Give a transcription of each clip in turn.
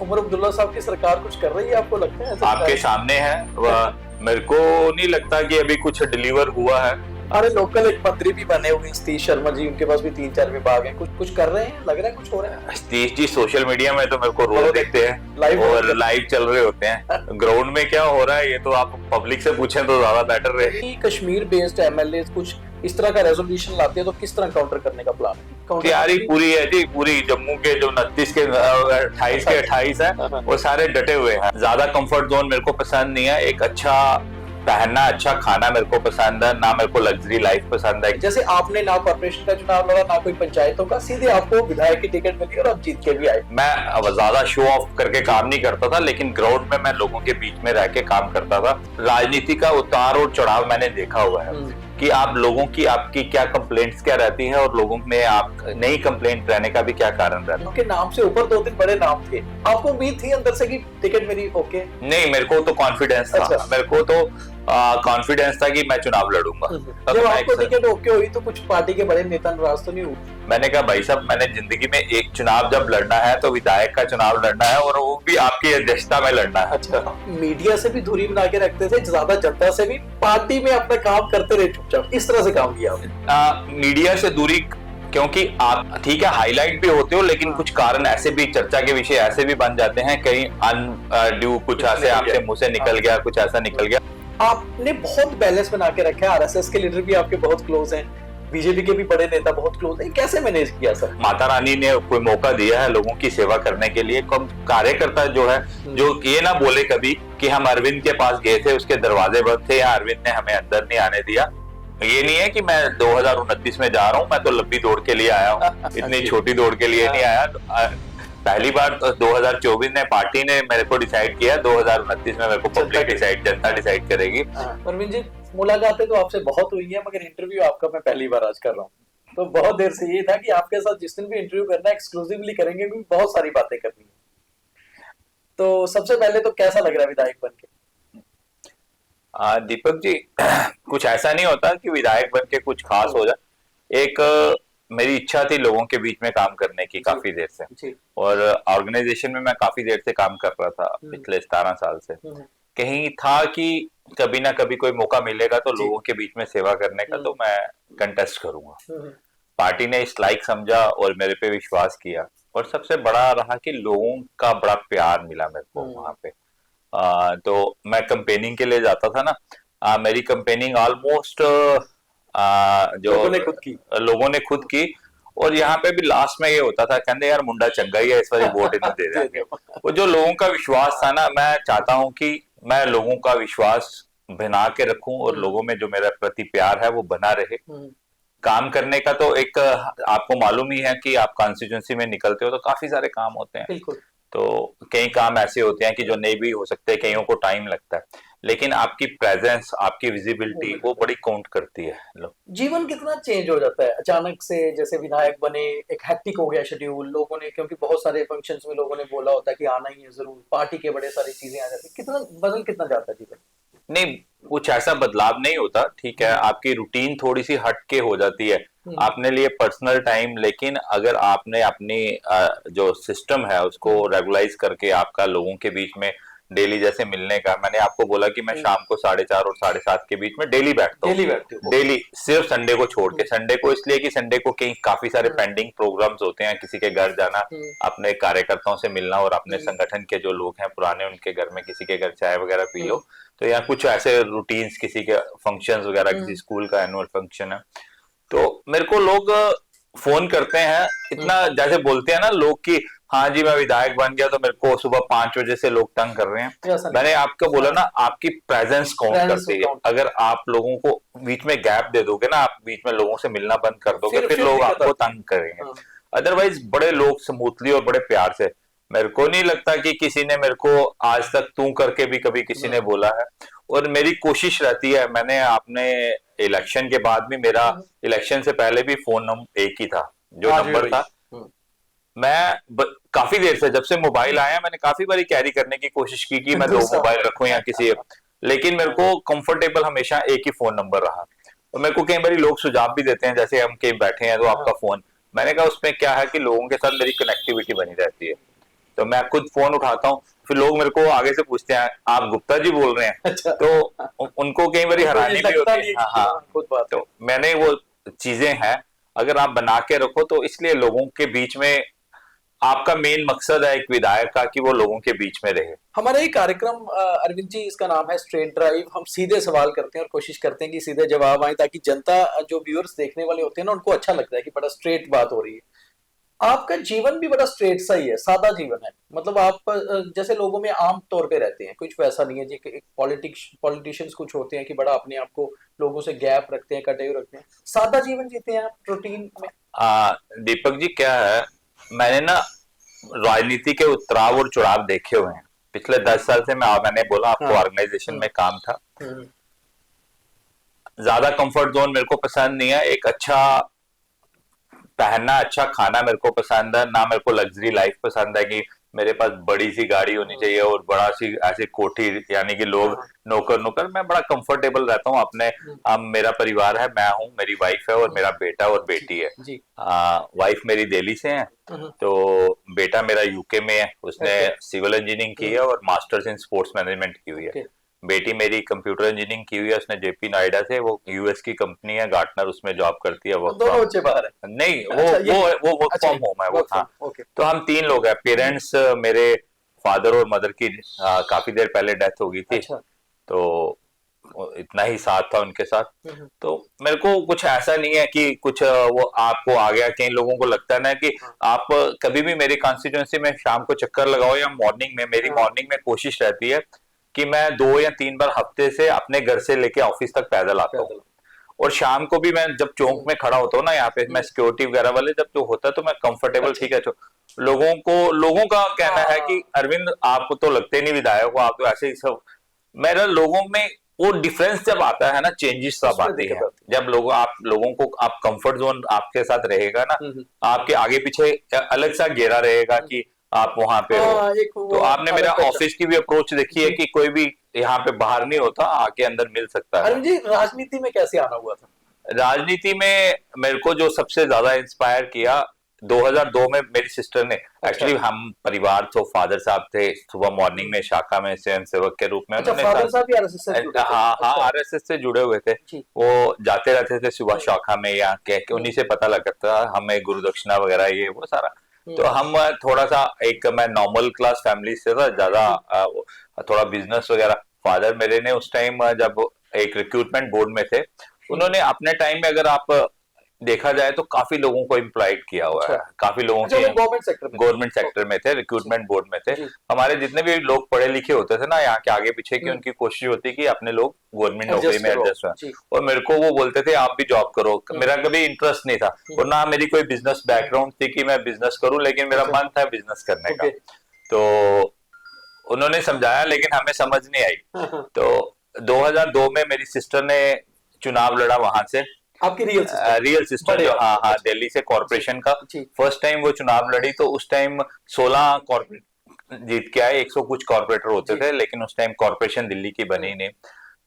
उमर अब्दुल्ला साहब की सरकार कुछ कर रही है, आपको लगता है? आपके सामने है मेरे को नहीं लगता कि अभी कुछ डिलीवर हुआ है। अरे लोकल एक मंत्री भी बने हुए सतीश शर्मा जी, उनके पास भी 3-4 विभाग हैं, कुछ कुछ कर रहे हैं, लग रहा है कुछ हो रहा है। सतीश जी सोशल मीडिया में तो मेरे को रोज देखते हैं लाइव और लाइव चल रहे होते हैं। ग्राउंड में क्या हो रहा है ये तो आप पब्लिक से पूछें तो ज्यादा बेटर रहे। कश्मीर बेस्ड एमएलए कुछ इस तरह का रेजोल्यूशन लाते हैं तो किस तरह काउंटर करने का प्लान है? तैयारी पूरी है जी, पूरी जम्मू के जो 29 के 28 के 28 है वो सारे डटे हुए हैं। ज्यादा कंफर्ट जोन मेरे को पसंद नहीं है, एक अच्छा पहनना, अच्छा खाना मेरे को पसंद है, ना मेरे को लग्जरी लाइफ पसंद है। जैसे आपने ना कॉर्पोरेशन का चुनाव लड़ा, ना कोई पंचायतों का, सीधे आपको विधायक की टिकट मिली और आप जीत के भी आए। मैं अब ज्यादा शो ऑफ करके काम नहीं करता था, लेकिन ग्राउंड में मैं लोगों के बीच में रह के काम करता था। राजनीति का उतार और चढ़ाव मैंने देखा हुआ है कि आप लोगों की आपकी क्या कंप्लेंट्स क्या रहती है और लोगों में आप नई कंप्लेंट रहने का भी क्या कारण रहता है। उनके नाम से ऊपर 2-3 बड़े नाम थे, आपको उम्मीद थी अंदर से कि टिकट मेरी ओके? नहीं, मेरे को तो कॉन्फिडेंस था। अच्छा। मेरे को तो कॉन्फिडेंस था कि मैं चुनाव लड़ूंगा। जब आपको टिकट ओके हुई तो कुछ पार्टी के बड़े नेता नाराज तो नहीं हुए? मैंने कहा भाई साहब, मैंने जिंदगी में एक चुनाव जब लड़ना है तो विधायक का चुनाव लड़ना है और वो भी आपकी अध्यक्षता में लड़ना है। अच्छा, मीडिया से भी दूरी बना के रखते थे, ज्यादा जनता से भी, पार्टी में अपना काम करते रहे चुपचाप, इस तरह से काम किया आपने? मीडिया से दूरी क्योंकि आप ठीक है हाईलाइट भी होते हो, लेकिन कुछ कारण ऐसे भी, चर्चा के विषय ऐसे भी बन जाते हैं, कहीं अनड्यू कुछ ऐसे आपसे मुंह से निकल गया, कुछ ऐसा निकल गया। आपने बहुत बैलेंस बना के रखा है, आरएसएस के लीडर भी आपके बहुत क्लोज हैं, बीजेपी के भी बड़े नेता बहुत क्लोज हैं, कैसे मैनेज किया सर? माता रानी ने कोई मौका दिया है लोगों की सेवा करने के लिए। कार्यकर्ता जो है जो ये ना बोले कभी कि हम अरविंद के पास गए थे, उसके दरवाजे बंद थे या अरविंद ने हमें अंदर नहीं आने दिया। ये नहीं है कि मैं 2029 में जा रहा हूँ, मैं तो लंबी दौड़ के लिए आया हूँ, इतनी छोटी दौड़ के लिए नहीं आया। पहली बार 2024 में पार्टी ने मेरे को डिसाइड किया, 2029 में मेरे को पब्लिक डिसाइड, जनता डिसाइड करेगी। अरविंद जी, मुलाकातें तो आपसे बहुत हुई है, मगर इंटरव्यू आपका मैं पहली बार आज कर रहा हूँ, तो बहुत देर से ये था कि आपके साथ जिस दिन भी इंटरव्यू करना है एक्सक्लूसिवली करेंगे, क्योंकि बहुत सारी बातें करनी है। तो सबसे पहले तो कैसा लग रहा है विधायक बन के? दीपक जी, कुछ ऐसा नहीं होता कि विधायक बन के कुछ खास हो जाए। एक मेरी इच्छा थी लोगों के बीच में काम करने की काफी देर से, और ऑर्गेनाइजेशन में मैं काफी देर से काम कर रहा था पिछले 17 साल से। कहीं था कि कभी ना कभी कोई मौका मिलेगा तो लोगों के बीच में सेवा करने का, तो मैं कंटेस्ट करूंगा। पार्टी ने इस लायक समझा और मेरे पे विश्वास किया, और सबसे बड़ा रहा कि लोगों का बड़ा प्यार मिला मेरे को वहां पे। तो मैं कंपेनिंग के लिए जाता था ना, मेरी कंपेनिंग ऑलमोस्ट जो लोगों ने खुद की, और यहाँ पे भी लास्ट में ये होता था, कहते यार मुंडा चंगा ही है, इस बार वोट इन्हें दे देंगे। वो जो लोगों का विश्वास था ना, मैं चाहता हूँ कि मैं लोगों का विश्वास बना के रखूं और लोगों में जो मेरा प्रति प्यार है वो बना रहे। काम करने का तो एक आपको मालूम ही है कि आप कॉन्स्टिट्यूंसी में निकलते हो तो काफी सारे काम होते हैं, तो कई काम ऐसे होते हैं कि जो नहीं भी हो सकते, कईयों को टाइम लगता है, लेकिन आपकी प्रेजेंस, आपकी विजिबिलिटी वो बड़ी काउंट करती है। जीवन कितना चेंज हो जाता है अचानक से, जैसे विधायक बने, एक हैक्टिक हो गया शेड्यूल, लोगों ने, क्योंकि बहुत सारे फंक्शंस में लोगों ने बोला होता है कि आना ही है जरूर, पार्टी के बड़े सारी चीजें आ जाती है, कितना बदल कितना जाता है जीवन? नहीं, कुछ ऐसा बदलाव नहीं होता, ठीक है, आपकी रूटीन थोड़ी सी हटके हो जाती है, आपने लिए पर्सनल टाइम, लेकिन अगर आपने अपनी जो सिस्टम है उसको रेगुलाइज करके आपका लोगों के बीच में डेली जैसे मिलने का, मैंने आपको बोला कि मैं शाम को 4:30 और 7:30 के बीच में डेली बैठता हूँ, डेली, सिर्फ संडे को छोड़ के। संडे को इसलिए कि संडे को कहीं काफी सारे पेंडिंग प्रोग्राम्स होते हैं, किसी के घर जाना, अपने कार्यकर्ताओं से मिलना, और अपने संगठन के जो लोग हैं पुराने, उनके घर में किसी के घर चाय वगैरह पी लो, तो यहाँ कुछ ऐसे रूटीन्स, किसी के फंक्शंस वगैरह, किसी स्कूल का एनुअल फंक्शन है, तो मेरे को लोग फोन करते हैं, इतना जैसे बोलते हैं ना लोग कि हाँ जी मैं विधायक बन गया, तो मेरे को सुबह 5 बजे से लोग तंग कर रहे हैं। मैंने आपको बोला ना, आपकी प्रेजेंस काउंट करती है। अगर आप लोगों को बीच में गैप दे दोगे ना, आप बीच में लोगों से मिलना बंद कर दोगे, फिर लोग आपको तंग करेंगे। अदरवाइज बड़े लोग स्मूथली और बड़े प्यार से, मेरे को नहीं लगता कि किसी ने मेरे को आज तक तू करके भी कभी किसी ने बोला है, और मेरी कोशिश रहती है, मैंने आपने इलेक्शन के बाद भी, मेरा इलेक्शन से पहले भी फोन नंबर एक ही था, जो नंबर था, मैं काफी देर से, जब से मोबाइल आया, मैंने काफी बारी कैरी करने की कोशिश की कि मैं 2 मोबाइल रखूं या किसी, लेकिन मेरे को कंफर्टेबल हमेशा एक ही फोन नंबर रहा। और मेरे को कई बारी लोग सुझाव भी देते हैं, जैसे हम कहीं बैठे हैं तो आपका फोन, मैंने कहा उसमें क्या है कि लोगों के साथ मेरी कनेक्टिविटी बनी रहती है, तो मैं खुद फोन उठाता हूँ, फिर लोग मेरे को आगे से पूछते हैं आप गुप्ता जी बोल रहे हैं। अच्छा। तो उनको कई बार हैरानी भी होती है। हाँ हाँ, खुद बात तो मैंने वो चीजें हैं अगर आप बना के रखो तो इसलिए लोगों के बीच में आपका मेन मकसद है एक विधायक का कि वो लोगों के बीच में रहे। हमारा ये कार्यक्रम अरविंद जी, इसका नाम है स्ट्रेट ड्राइव। हम सीधे सवाल करते हैं और कोशिश करते हैं कि सीधे जवाब आए, ताकि जनता, जो व्यूअर्स देखने वाले होते हैं ना, उनको अच्छा लगता है कि बड़ा स्ट्रेट बात हो रही है। आपका जीवन भी बड़ा स्ट्रेट सा ही है, सादा जीवन है। मतलब आप जैसे लोगों में आम तौर पे रहते हैं, कुछ वैसा नहीं है जी कि पॉलिटिशियंस कुछ होते हैं कि बड़ा अपने आप को लोगों से गैप रखते हैं, कटे हुए रखते हैं। सादा जीवन जीते हैं आप रूटीन में। दीपक जी क्या है, मैंने ना राजनीति के उतराव और चढ़ाव देखे हुए हैं पिछले 10 साल से। मैंने बोला आपको ऑर्गेनाइजेशन में काम था। ज्यादा कंफर्ट जोन मेरे को पसंद नहीं है। एक अच्छा पहनना, अच्छा खाना मेरे को पसंद है ना। मेरे को लग्जरी लाइफ पसंद है कि मेरे पास बड़ी सी गाड़ी होनी चाहिए और बड़ा सी ऐसी कोठी, यानी कि लोग नौकर नौकर। मैं बड़ा कंफर्टेबल रहता हूँ अपने। अब मेरा परिवार है, मैं हूँ, मेरी वाइफ है और मेरा बेटा और बेटी है। वाइफ मेरी दिल्ली से है, तो बेटा मेरा यूके में है। उसने सिविल इंजीनियरिंग की है और मास्टर्स इन स्पोर्ट्स मैनेजमेंट की हुई है। बेटी मेरी कंप्यूटर इंजीनियरिंग की हुई है, उसने जेपी नोएडा से, वो यूएस की कंपनी है गार्टनर, उसमें जॉब करती है। वो दोनों बच्चे बाहर है? नहीं, वो वर्क फ्रॉम होम है वो। हाँ, तो हम 3 लोग हैं। पेरेंट्स मेरे फादर और मदर की काफी देर पहले डेथ हो गई थी। तो इतना ही साथ था उनके साथ। तो मेरे को कुछ ऐसा नहीं है कि कुछ वो आपको आ गया। कई लोगों को लगता है ना कि आप कभी भी मेरी कॉन्स्टिट्यूएंसी में शाम को चक्कर लगाओ या मॉर्निंग में, मेरी मॉर्निंग में कोशिश रहती है कि मैं 2 या 3 बार हफ्ते से अपने घर से लेके ऑफिस तक पैदल आता हूँ। और शाम को भी मैं जब चौक में खड़ा होता हूँ ना, यहाँ पे मैं सिक्योरिटी वगैरह वाले जब जो होता है तो मैं कंफर्टेबल, ठीक है। तो लोगों का कहना है कि अरविंद आप तो लगते नहीं विधायक को, आप तो ऐसे ही सब। मेरा लोगों में वो डिफरेंस जब आता है ना, चेंजेस सब आते हैं जब लोगों को आप कंफर्ट जोन आपके साथ रहेगा ना, आपके आगे पीछे अलग सा घेरा रहेगा कि आप वहां पे हो। तो आपने मेरा ऑफिस की भी अप्रोच देखी है कि कोई भी यहाँ पे बाहर नहीं होता, आके अंदर मिल सकता है। जी, राजनीति में कैसे आना हुआ था? राजनीति में मेरे को जो सबसे ज्यादा इंस्पायर किया 2002 में मेरी सिस्टर ने। एक्चुअली हम परिवार तो फादर साहब थे, सुबह मॉर्निंग में शाखा में स्वयं सेवक के रूप में। फादर साहब भी आरएसएस से जुड़े थे? हाँ, आरएसएस से जुड़े हुए थे। वो जाते रहते थे सुबह शाखा में, या कह उन्हीं से पता लगता था हमें गुरु दक्षिणा वगैरह ये वो सारा। तो हम थोड़ा सा मैं नॉर्मल क्लास फैमिली से था, ज्यादा थोड़ा बिजनेस वगैरह। फादर मेरे ने उस टाइम जब एक रिक्रूटमेंट बोर्ड में थे, उन्होंने अपने टाइम में अगर आप देखा जाए तो काफी लोगों को एम्प्लॉयड किया हुआ है। काफी लोगों के गवर्नमेंट सेक्टर में थे, रिक्रूटमेंट बोर्ड में थे। हमारे जितने भी लोग पढ़े लिखे होते थे ना यहाँ के आगे पीछे की, उनकी कोशिश होती कि अपने लोग गवर्नमेंट नौकरी में एडजस्ट हो। और मेरे को वो बोलते थे आप भी जॉब करो। मेरा कभी इंटरेस्ट नहीं था और ना मेरी कोई बिजनेस बैकग्राउंड थी कि मैं बिजनेस करूं, लेकिन मेरा मन था बिजनेस करने का। तो उन्होंने समझाया लेकिन हमें समझ नहीं आई। तो 2002 में मेरी सिस्टर ने चुनाव लड़ा वहां से। आपकी रियल सिस्टर जो, हाँ, दिल्ली से कॉर्पोरेशन का फर्स्ट टाइम वो चुनाव लड़ी। तो उस टाइम 16 कॉर्पोरेट जीत के आए। 100 कुछ कॉर्पोरेटर होते थे, लेकिन उस टाइम कॉर्पोरेशन दिल्ली की बनी नहीं।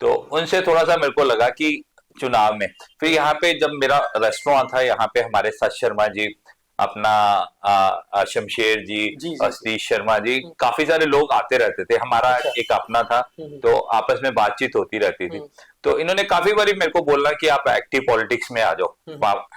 तो उनसे थोड़ा सा मेरे को लगा कि चुनाव में फिर यहाँ पे जब मेरा रेस्टोरेंट था, यहाँ पे हमारे साथ शर्मा जी, अपना शमशेर जी, सतीश शर्मा जी, काफी सारे लोग आते रहते थे। हमारा एक अपना था, तो आपस में बातचीत होती रहती थी। तो इन्होंने काफी बारी मेरे को बोला कि आप एक्टिव पॉलिटिक्स में आ जाओ।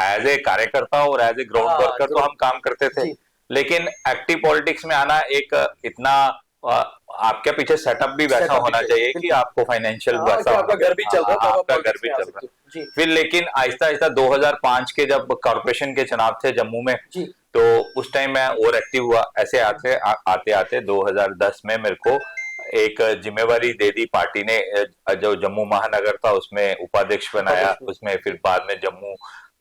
एज ए कार्यकर्ता और एज ए ग्राउंड वर्कर तो हम काम करते थे, लेकिन एक्टिव पॉलिटिक्स में आना एक इतना आपके पीछे सेटअप भी वैसा होना चाहिए कि आपको फाइनेंशियल वैसा, आपका घर भी चल रहा था, आपका घर भी चल रहा। फिर लेकिन आहिस्ता आहिस्ता 2005 के जब कॉर्पोरेशन के चुनाव थे जम्मू में, तो उस टाइम मैं और एक्टिव हुआ। ऐसे आते आते 2010 में मेरे को एक जिम्मेवारी दे दी पार्टी ने। जो जम्मू महानगर था उसमें उपाध्यक्ष बनाया, उसमें फिर बाद में जम्मू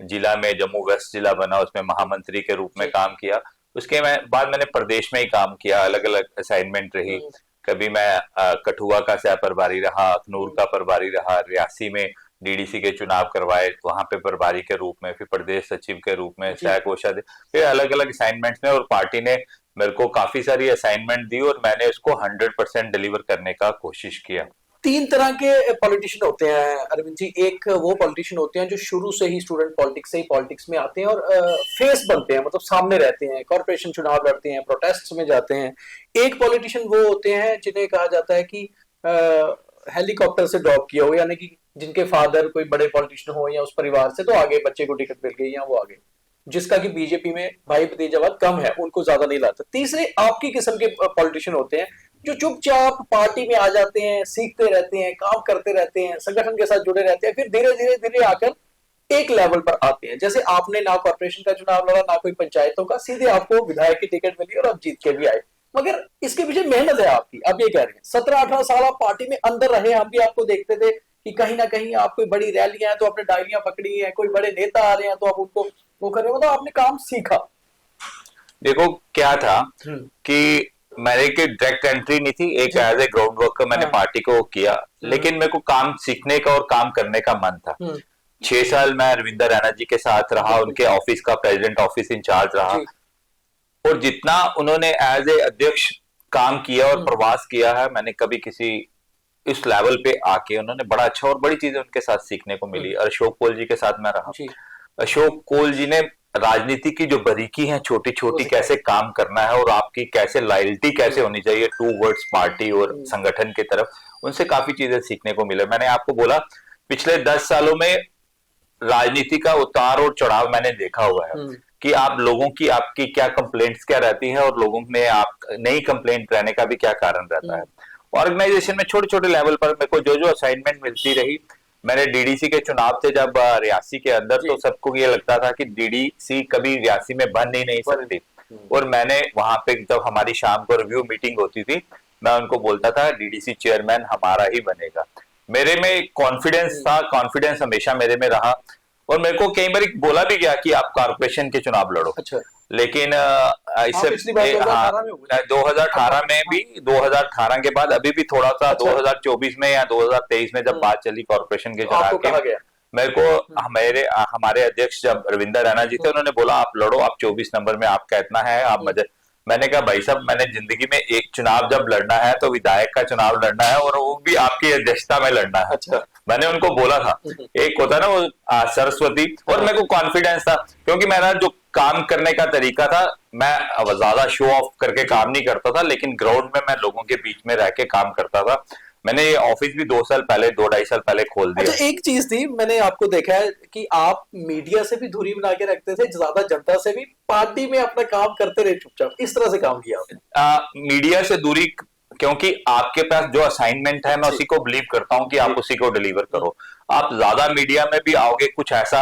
जिला में जम्मू वेस्ट जिला बना, उसमें महामंत्री के रूप में काम किया। उसके बाद मैंने प्रदेश में ही काम किया, अलग अलग असाइनमेंट रही। कभी मैं कठुआ का सह प्रभारी रहा, अखनूर का प्रभारी रहा, रियासी में डीडीसी के चुनाव करवाए, वहां पे प्रभारी के रूप में, फिर प्रदेश सचिव के रूप में, सह कोषाध्यक्ष, फिर अलग अलग असाइनमेंट्स में। और पार्टी ने मेरे को काफी सारी असाइनमेंट दी और मैंने उसको 100% डिलीवर करने का कोशिश किया। तीन तरह के पॉलिटिशियन होते हैं अरविंद जी। एक वो पॉलिटिशियन होते हैं जो शुरू से ही स्टूडेंट पॉलिटिक्स से ही पॉलिटिक्स में आते हैं और फेस बनते हैं, मतलब सामने रहते हैं, कॉर्पोरेशन चुनाव लड़ते हैं, प्रोटेस्ट में जाते हैं। एक पॉलिटिशियन वो होते हैं जिन्हें कहा जाता है कि हेलीकॉप्टर से ड्रॉप किया हो, यानी कि जिनके फादर कोई बड़े पॉलिटिशियन हो या उस परिवार से, तो आगे बच्चे को टिकट मिल गई या वो आगे, जिसका कि बीजेपी में भाई भतीजावाद कम है, उनको ज्यादा नहीं लाता। तीसरे आपकी किस्म के पॉलिटिशियन होते हैं जो चुपचाप पार्टी में आ जाते हैं, सीखते रहते हैं, काम करते रहते हैं, संगठन के साथ जुड़े रहते हैं, फिर धीरे धीरे धीरे आकर एक लेवल पर आते हैं। जैसे आपने ना कॉर्पोरेशन का चुनाव लड़ा, ना कोई पंचायतों का, सीधे आपको विधायक की टिकट मिली और आप जीत के भी आए। मगर इसके पीछे मेहनत है आपकी। आप ये कह रहे हैं 17-18 साल आप पार्टी में अंदर रहे, हम भी आपको देखते थे कि कहीं ना कहीं आप कोई बड़ी रैलियां हैं तो आपने डायरियां पकड़ी हैं, कोई बड़े नेता आ रहे हैं तो आप उनको वो कर रहे हो, तो आपने काम सीखा। देखो क्या था कि मेरे की डायरेक्ट एंट्री नहीं थी, एक एज ए ग्राउंड वर्कर मैंने पार्टी को किया, लेकिन मेरे को काम सीखने का और काम करने का मन था। 6 साल मैं अरविंदर रैना जी के साथ रहा, उनके ऑफिस का प्रेसिडेंट ऑफिस इंचार्ज रहा, और जितना उन्होंने एज ए अध्यक्ष काम किया और प्रवास किया है, मैंने कभी किसी इस लेवल पे आके उन्होंने बड़ा अच्छा और बड़ी चीजें उनके साथ सीखने को मिली। और अशोक कोल जी के साथ मैं रहा, अशोक कोल जी ने राजनीति की जो बारीकी है, छोटी छोटी कैसे काम करना है और आपकी कैसे लॉयल्टी कैसे होनी चाहिए टू वर्ड्स पार्टी और संगठन की तरफ, उनसे काफी चीजें सीखने को मिले। मैंने आपको बोला पिछले 10 सालों में राजनीति का उतार और चढ़ाव मैंने देखा हुआ है कि आप लोगों की आपकी क्या कंप्लेंट्स क्या रहती है और लोगों में आप नई कंप्लेंट रहने का भी क्या कारण रहता है। ऑर्गेनाइजेशन में छोटे छोटे लेवल पर मेरे को जो जो असाइनमेंट मिलती रही, मैंने डीडीसी के चुनाव थे जब रियासी के अंदर, तो सबको ये लगता था कि डीडीसी कभी रियासी में बन ही नहीं सकती। और मैंने वहां पे जब हमारी शाम को रिव्यू मीटिंग होती थी, मैं उनको बोलता था डीडीसी चेयरमैन हमारा ही बनेगा। मेरे में कॉन्फिडेंस था, कॉन्फिडेंस हमेशा मेरे में रहा, और मेरे को कई बार बोला भी गया कि आप कारपोरेशन के चुनाव लड़ो। अच्छा। लेकिन इससे 2018 में भी, 2018 के बाद अभी भी थोड़ा सा 2024 में या 2023 में जब बात चली कॉर्पोरेशन के चुनाव की, मेरे को हमारे अध्यक्ष जब रविंदर रैना जी थे, उन्होंने बोला आप लड़ो, आप 24 नंबर में आपका इतना है, आप मदद। मैंने कहा भाई साहब, मैंने जिंदगी में एक चुनाव जब लड़ना है तो विधायक का चुनाव लड़ना है, और वो भी आपकी अध्यक्षता में लड़ना है। अच्छा। मैंने उनको बोला था, एक होता ना वो सरस्वती, और मेरे को कॉन्फिडेंस था क्योंकि मेरा जो काम करने का तरीका था, मैं ज्यादा शो ऑफ करके काम नहीं करता था, लेकिन ग्राउंड में मैं लोगों के बीच में रह के काम करता था। मैंने ये ऑफिस भी 2 साल पहले, 2-2.5 साल पहले खोल दिया। अच्छा, एक चीज थी, मैंने आपको देखा है कि आप मीडिया से भी दूरी बना के रखते थे, ज्यादा जनता से भी, पार्टी में अपना काम करते रहे चुपचाप, इस तरह से काम किया आपने। मीडिया से दूरी, क्योंकि आपके पास जो असाइनमेंट है मैं उसी को बिलीव करता हूं कि आप उसी को डिलीवर करो। आप ज्यादा मीडिया में भी आओगे, कुछ ऐसा,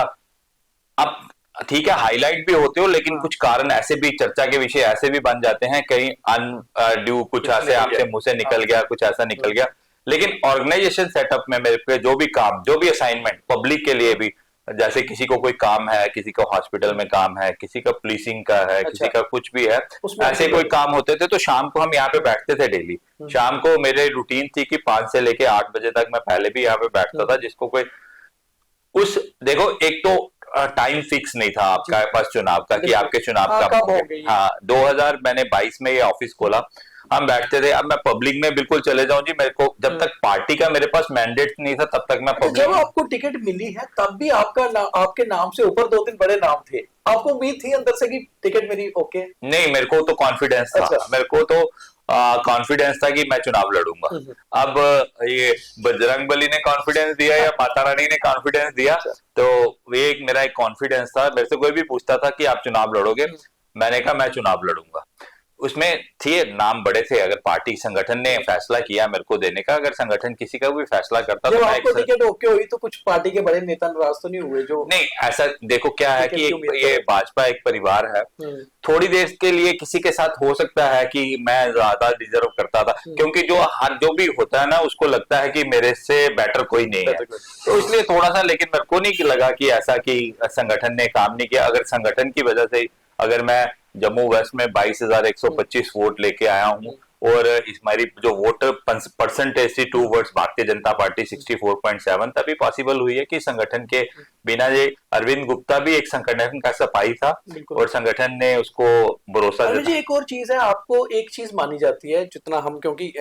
आप ठीक है हाईलाइट भी होते हो, लेकिन कुछ कारण ऐसे भी, चर्चा के विषय ऐसे भी बन जाते हैं, कहीं अनड्यू कुछ ऐसे आपसे मुंह से निकल गया, कुछ ऐसा निकल गया। लेकिन ऑर्गेनाइजेशन सेटअप में मेरे पे जो भी काम, जो भी असाइनमेंट पब्लिक के लिए भी, जैसे किसी को कोई काम है, किसी को हॉस्पिटल में काम है, किसी का पुलिसिंग का है, किसी का कुछ भी है, ऐसे कोई काम होते थे, तो शाम को हम यहाँ पे बैठते थे डेली। शाम को मेरे रूटीन थी कि 5 से लेके 8 बजे तक मैं पहले भी यहाँ पे बैठता था, जिसको कोई देखो, एक तो टाइम फिक्स नहीं था आपका पास चुनाव का कि आपके चुनाव कब होंगे। हाँ, 2022 में ये ऑफिस खोला, हम बैठते थे। अब मैं पब्लिक में बिल्कुल चले जाऊं जी, मेरे को जब तक पार्टी का मेरे पास मैंडेट नहीं था तब तक मैं पब्लिक। जब आपको टिकट मिली है तब भी आपके नाम से ऊपर 2-3 बड़े नाम थे, आपको उम्मीद थी अंदर से कि टिकट मेरी ओके? नहीं, मेरे को तो कॉन्फिडेंस था। अच्छा। मेरे को तो कॉन्फिडेंस था कि मैं चुनाव लड़ूंगा। अब ये बजरंगबली ने कॉन्फिडेंस दिया या माता रानी ने कॉन्फिडेंस दिया, तो ये एक मेरा एक कॉन्फिडेंस था। मेरे से कोई भी पूछता था कि आप चुनाव लड़ोगे, मैंने कहा मैं चुनाव लड़ूंगा। उसमें थे नाम बड़े थे, अगर पार्टी संगठन ने फैसला किया मेरे को देने का, अगर संगठन किसी का भी फैसला करता तो आपको टिकट ओके हुई तो कुछ पार्टी के बड़े नेता नाराज तो नहीं हुए? जो नहीं, ऐसा देखो क्या है कि ये भाजपा एक परिवार है, थोड़ी देर के लिए किसी के साथ हो सकता है कि मैं ज्यादा डिजर्व करता था, क्योंकि जो भी होता है ना, उसको लगता है कि मेरे से बेटर कोई नहीं है, तो इसलिए थोड़ा सा। लेकिन मेरे को नहीं लगा कि ऐसा कि संगठन ने काम नहीं किया। अगर संगठन की वजह से, अगर मैं जम्मू वेस्ट में 22,125 वोट लेके आया हूँ, और हमारी जो वोटर परसेंटेज थी two words Bharatiya Janata party 64.7, तभी पॉसिबल हुई है कि संगठन के बिना, ये अरविंद गुप्ता भी एक संगठन का सिपाही था और संगठन ने उसको भरोसा दिया। एक और चीज है, आपको एक चीज मानी जाती है, जितना हम, क्योंकि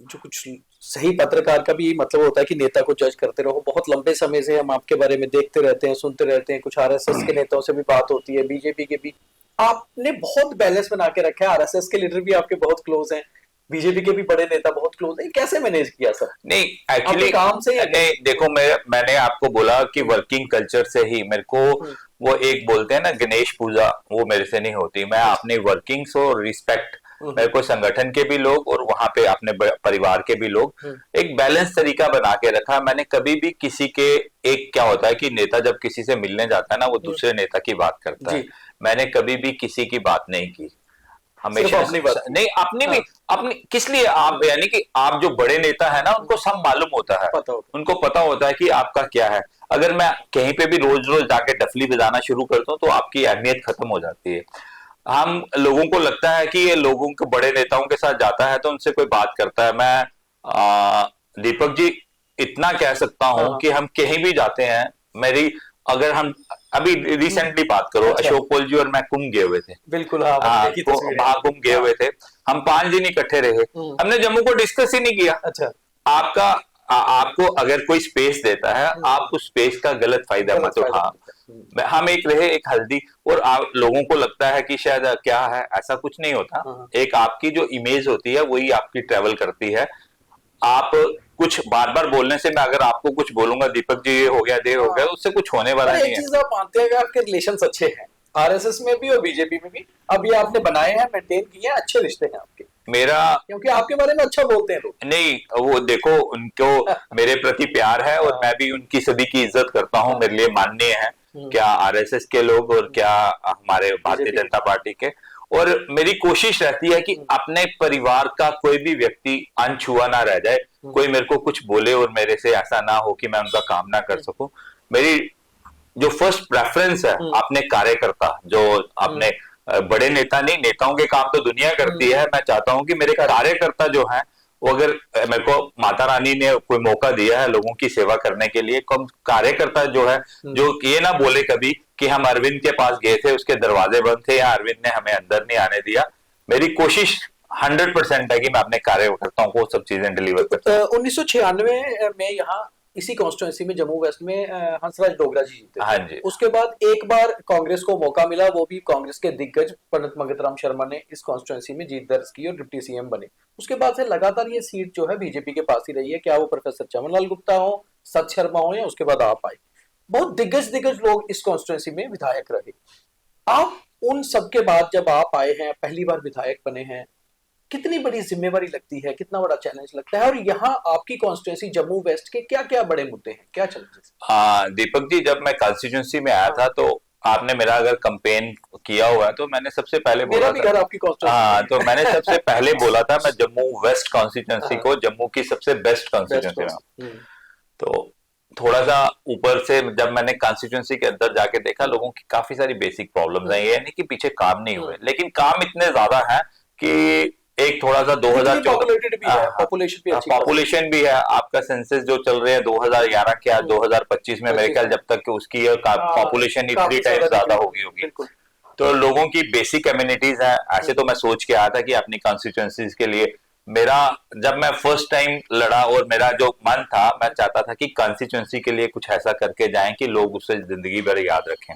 जो कुछ सही पत्रकार का भी यही मतलब होता है कि नेता को जज करते रहो। बहुत लंबे समय से हम आपके बारे में देखते रहते हैं, सुनते रहते हैं, कुछ आरएसएस के नेताओं से भी बात होती है, बीजेपी के भी। आपने बहुत बैलेंस बना के रखा है, आरएसएस के लीडर भी आपके बहुत क्लोज हैं, बीजेपी के भी बड़े नेता बहुत क्लोज हैं, कैसे मैनेज किया सर? नहीं आपके एक्चुअली काम से नहीं, देखो मैंने आपको बोला कि वर्किंग कल्चर से ही मेरे को वो एक बोलते हैं ना गणेश पूजा, वो मेरे से नहीं होती। मैं अपनी वर्किंग्स और रिस्पेक्ट, मेरे को संगठन के भी लोग और वहां पे अपने परिवार के भी लोग, एक बैलेंस तरीका बना के रखा। मैंने कभी भी किसी के, एक क्या होता है कि नेता जब किसी से मिलने जाता है ना, वो दूसरे नेता की बात करता है, मैंने कभी भी किसी की बात नहीं की, हमेशा अपनी बात नहीं, अपनी भी अपनी। किस लिए? आप यानी कि आप जो बड़े नेता है ना, उनको सब मालूम होता है, उनको पता होता है कि आपका क्या है। अगर मैं कहीं पे भी रोज रोज जाके डफली बजाना शुरू करता हूँ तो आपकी अहमियत खत्म हो जाती है। हम लोगों को लगता है कि ये लोगों के बड़े नेताओं के साथ जाता है तो उनसे कोई बात करता है। मैं दीपक जी इतना कह सकता हूं कि हम कहीं भी जाते हैं, मेरी अगर हम अभी रिसेंटली बात करो, अशोक पोल जी और मैं कुंभ गए हुए थे। बिल्कुल, महाकुंभ गए हुए थे हम, 5 दिन इकट्ठे रहे, हमने जम्मू को डिस्कस ही नहीं किया। अच्छा, आपका आपको अगर कोई स्पेस देता है, आप उस स्पेस का गलत फायदा मत उठा। हम एक रहे, एक हल्दी, और लोगों को लगता है कि शायद क्या है, ऐसा कुछ नहीं होता। एक आपकी जो इमेज होती है वही आपकी ट्रेवल करती है। आप कुछ बार बार बोलने से, मैं अगर आपको कुछ बोलूंगा दीपक जी ये हो गया, दे हो गया, उससे कुछ होने वाला नहीं है। एक चीज आप मानते हैं कि आपके रिलेशंस अच्छे हैं, आरएसएस में भी और बीजेपी में भी, अब ये आपने बनाए हैं, मेंटेन किए हैं, अच्छे रिश्ते हैं आपके? मेरा, क्योंकि आपके बारे में अच्छा बोलते हैं लोग। नहीं, वो देखो, उनको मेरे प्रति प्यार है और मैं भी उनकी सभी की इज्जत करता हूँ, मेरे लिए माननीय है, क्या आरएसएस के लोग और क्या हमारे भारतीय जनता पार्टी के। और मेरी कोशिश रहती है कि अपने परिवार का कोई भी व्यक्ति अनछुआ ना रह जाए, कोई मेरे को कुछ बोले और मेरे से ऐसा ना हो कि मैं उनका काम ना कर सकूं। मेरी जो फर्स्ट प्रेफरेंस है अपने कार्यकर्ता, जो अपने बड़े नेता नहीं, नेताओं के काम तो दुनिया करती है, मैं चाहता हूं कि मेरे कार्यकर्ता जो है वो, अगर मेरे को माता रानी ने कोई मौका दिया है लोगों की सेवा करने के लिए, कम कार्यकर्ता जो है, जो ये ना बोले कभी कि हम अरविंद के पास गए थे, उसके दरवाजे बंद थे या अरविंद ने हमें अंदर नहीं आने दिया। मेरी कोशिश 100% है कि मैं अपने कार्यकर्ताओं को सब चीजें डिलीवर करता हूं। 1996 में यहाँ इसी कॉन्स्टिट्यूंसी में, जम्मू वेस्ट में, हंसराज डोगरा जी जीते। हाँ जी। उसके बाद एक बार कांग्रेस को मौका मिला, वो भी कांग्रेस के दिग्गज पंडित मंगतराम शर्मा ने इस कॉन्स्टिट्यूंसी में जीत दर्ज की और डिप्टी सीएम बने। उसके बाद से लगातार ये सीट जो है बीजेपी के पास ही रही है, क्या वो प्रोफेसर चमनलाल गुप्ता हो, सत शर्मा हो, या उसके बाद आप आए, बहुत दिग्गज लोग इस कॉन्स्टिट्यूंसी में विधायक रहे। आप उन सबके बाद जब आप आए हैं, पहली बार विधायक बने हैं, कितनी बड़ी जिम्मेवारी लगती है, कितना बड़ा चैलेंज लगता है, और यहाँ आपकी कॉन्स्टिट्यूंसी जम्मू वेस्ट के क्या क्या बड़े मुद्दे हैं, क्या चैलेंजेस? हाँ दीपक जी, जब मैं कॉन्स्टिट्यूंसी में आया था तो आपने मेरा अगर कंपेन किया हुआ है तो मैंने सबसे पहले बोला था, आपकी कॉन्स्टिट्यूंसी, हाँ, तो मैंने सबसे पहले बोला था मैं जम्मू वेस्ट कॉन्स्टिट्यूंसी को जम्मू की सबसे बेस्ट कॉन्स्टिट्यूंसी। तो थोड़ा सा ऊपर से जब मैंने कॉन्स्टिट्यूंसी के अंदर जाके देखा, लोगों की काफी सारी बेसिक प्रॉब्लम्स हैं। ये नहीं कि पीछे काम नहीं हुए, लेकिन काम इतने ज्यादा है कि एक थोड़ा सा 2014 पॉपुलेशन भी है, आपका सेंसस जो चल रहे हैं 2011 के आज 2025 में, मेरे ख्याल जब तक उसकी पॉपुलेशन 3 टाइम्स ज्यादा होगी। तो लोगों की बेसिक कम्युनिटीज है। ऐसे तो मैं सोच के आया था कि अपनी कॉन्स्टिट्यूंसीज के लिए, मेरा जब मैं फर्स्ट टाइम लड़ा और मेरा जो मन था, मैं चाहता था कि कॉन्स्टिट्यूंसी के लिए कुछ ऐसा करके जाएं कि लोग उसे जिंदगी भर याद रखें।